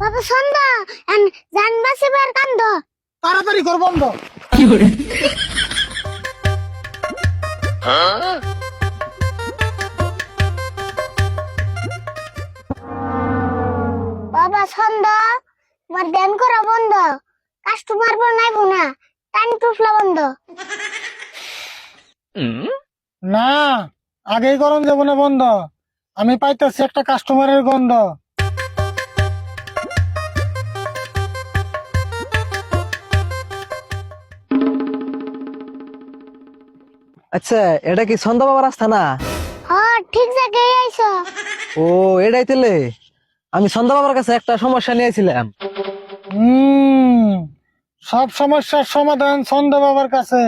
বাবা সন্ধ্যা জানবাসিবার কান্দ তাড়াতাড়ি কর বন্ধ। বাবা সন্ধ্যা তোমার ধ্যান করা বন্ধ, কাস্টমার নাই না, টাইম টুফলা বন্ধ। না, আগেই করন যাবো না বন্ধ। আমি পাইতেছি একটা কাস্টমারের গন্ধ। আচ্ছা, এটা কি সন্ধ্যা বাবার রাস্তা না? হ্যাঁ ঠিক জায়গায় আইছো। ও, এটাই তেলে আমি সন্ধ্যা বাবার কাছে একটা সমস্যা নিয়েছিলাম। সব সমস্যার সমাধান ছন্দ বাবার কাছে।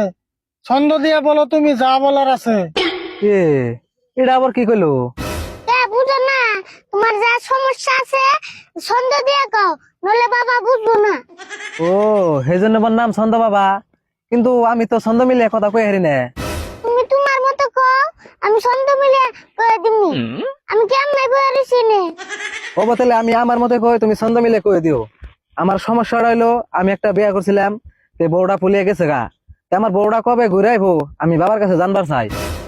ছন্দ দিয়া বলো তুমি যা বলার আছে। এ, এটা আবার কি কইলো? বুঝো না, তোমার যা সমস্যা আছে সন্ধ্যা দিয়ে কও, নলে বাবা বুঝবো না। ও, সেই জন্য আমার নাম সন্ধ্যা বাবা। কিন্তু আমি তো ছন্দ মিলে কথা কই হারি না। তুমি তোমার মতো কও, আমি সন্ধ্যা মিলে কয়ে দিমনি। আমি কেমনে বয়ে রইছি নে। ও তাহলে আমি আমার মতে কই, তুমি ছন্দ মিলে কই দিও। আমার সমস্যাটা হইলো, আমি একটা বিয়ে করছিলাম, তে বউটা পুলিয়ে গেছে গা। তে আমার বউটা কবে ঘুরে আইবো আমি বাবার কাছে জানবার চাই।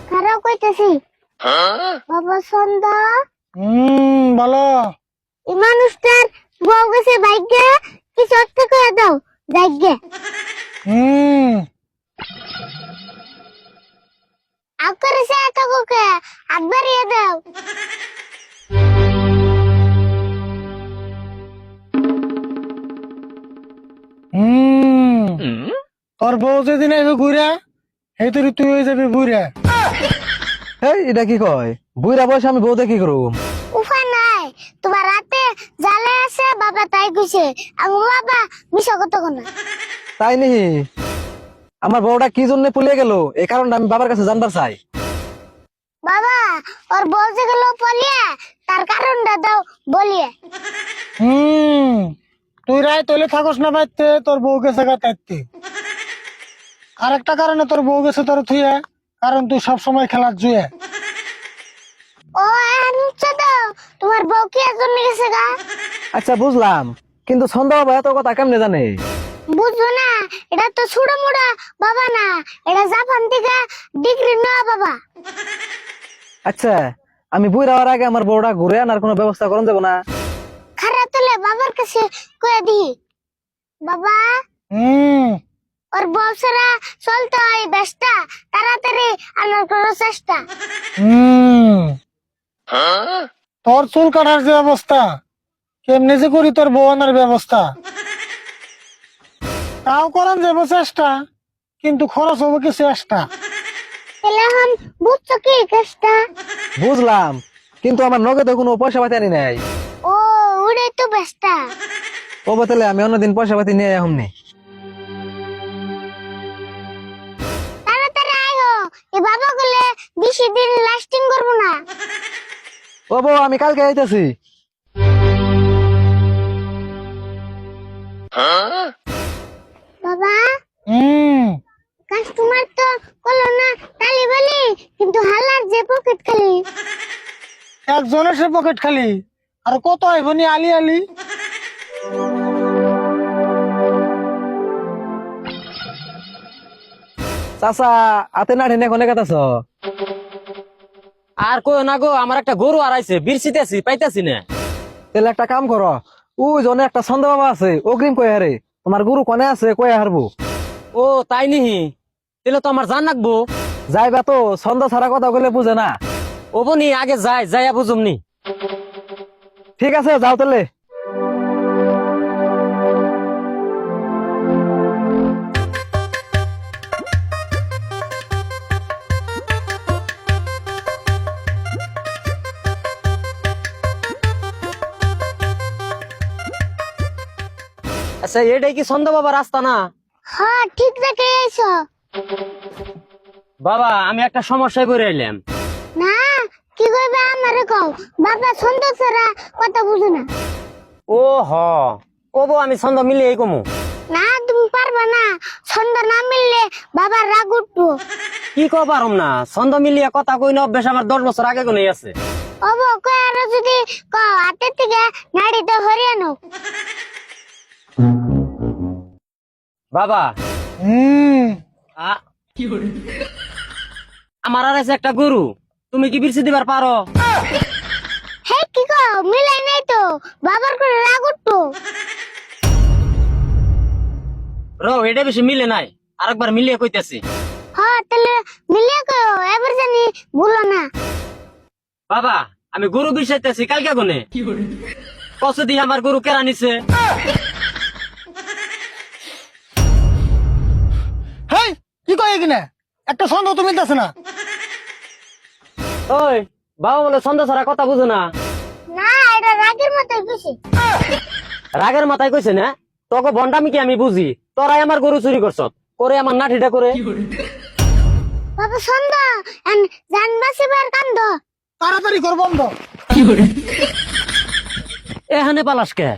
খারাপ কইতেছি বাবা সন্ধ্যা, বলো। এই মানুষটার বউ গেছে ভাগ্যে, কিছু একটা করে দাও ভাগ্যে। আপনার সে এত কোকে হাত বাড়িয়ে দাও। তোর বউ যেদিন আইবে ঘুরে, সেই তুই তুই হয়ে যাবি ঘুরে। হেই, এটা কি কয়? বুইরা বয়সে আমি বউতে কি করব? উপায় নাই, তোমার রাতে জালে আছে বাবা তাই কইছে। আমি বাবা মিশা কথা কোনা। তাই নি? আমার বউটা কি জন্য পুলিয়ে গেল এই কারণটা আমি বাবার কাছে জানবার চাই। বাবা ওর বউ যে গেল পলিয়ে, তার কারণটা দাও বলিয়ে। তুই রায় তলে থাকস না বাইতে, তোর বউ গেছে গা তাইতে। আর একটা কারণে তোর বউ গেছে তোর থুয়ে, কারণ তুই সব সময় খেলার জুয়ে। ও আনছে দাও, তোমার বউ কি জন্য গেছে গা? আচ্ছা বুঝলাম, কিন্তু সন্ধ্যা বাবা এত কথা কেমনে জানে? বুঝছো না, এটা তো ছুড়ো মুড়া বাবা না, এটা জাপান থেকে ডিগ্রি নেওয়া বাবা। আচ্ছা, আমি বুইরা হওয়ার আগে আমার বউটা ঘুরে আনার কোনো ব্যবস্থা করুন যাবো না? খারাপ তুলে বাবার কাছে কয়ে দি। বাবা ওর বউ ছাড়া চলতে হয় ব্যস্তা, তাড়াতাড়ি আনার কোনো চেষ্টা। তোর চুল কাটার যে অবস্থা, কেমনে যে করি তোর বউ আনার ব্যবস্থা। তাও করান যাবো চেষ্টা, কিন্তু খরচ হবো কি চেষ্টা। তাহলে এখন বুঝছো কি চেষ্টা? বুঝলাম, কিন্তু আমার নগদে কোনো পয়সা পাতি আনি নাই। ও ওটাই তো ব্যস্তা। ও তাহলে আমি অন্যদিন পয়সা পাতি নিয়ে এমনি। তাড়াতাড়ি আইও, এই বাবা গুলে বেশি দিন লাস্টিং করবো না। ও বউ, আমি কালকে আইতেছি। বাবা কাস্টমার তো কলো না তালি বলি, কিন্তু হালার যে পকেট খালি। একজনের সে পকেট খালি, আর কত আইবনি আলি আলি। চাচা, আতে না ঢেনে কোনে কাটাছ? আর কই না গো, আমার একটা গরু হারাইছে, বিরছিতেছি পাইতাছি না। তাহলে একটা কাম করো, ওই জনে একটা সন্ধ্যা বাবা আছে, অগ্রিম কয়ে হারে। তোমার গুরু কনে আছে কয়ে হারবো। ও তাই নিহি, তাহলে তো আমার জান রাখবো। যাইবা তো, সন্ধ্যা ছাড়া কথা বলে বুঝে না। ও বনি আগে যাইয়া বুঝুমনি। ঠিক আছে, যাও তাহলে। আচ্ছা, এটাই কি সন্ধ্যা বাবা রাস্তা না? হ্যাঁ ঠিক জায়গায় আইছো। বাবা, আমি একটা সমস্যায় পড়ে এলাম। না কি কইবে আমারে কও, বাবা সন্দেহ ছাড়া কথা বুঝো না। ও হ, ও বউ আমি ছন্দ মিলে এই কমু। না তুমি পারবা না, সন্ধ্যা না মিললে বাবার রাগ উঠবো। কি কো পারম না, ছন্দ মিলিয়ে কথা কই না অভ্যাস আমার 10 বছর আগে কোনে আছে। ওবো কই আর যদি হাতের থেকে নাড়িতে হরিয়ানো। বাবা আমার আর আছে একটা গরু, তুমি কি বিরছি দিবার পারো? হে কি কও মিলাই নাই তো, বাবার করে রাগ উঠতো। এটা বেশি মিলে নাই, আরেকবার মিলিয়ে কইতেছি। হ্যাঁ তাহলে মিলিয়ে কও, এবার জানি ভুলো না। বাবা আমি গরু বিষাইতেছি কালকে গুনে, কত দিয়ে আমার গরু কেরা নিছে। হেই কি কয় কিনা একটা সন্দেহ তো মিলতেছে না। ওই বাবা বলে সন্ধ্যা ছাড়া কথা বুঝো না। না এটা রাগের মতোই খুশি। রাগের মাথায় কইছে না, তোকে বন্ডামি কি আমি বুঝি, তোরাই আমার গরু চুরি করছ, করে আমার নাঠিটা করে। বাবা সন্ধ্যা জান বাঁচিবার কান্দ। তাড়াতাড়ি কর বন্ধ। এখানে পালাস কে?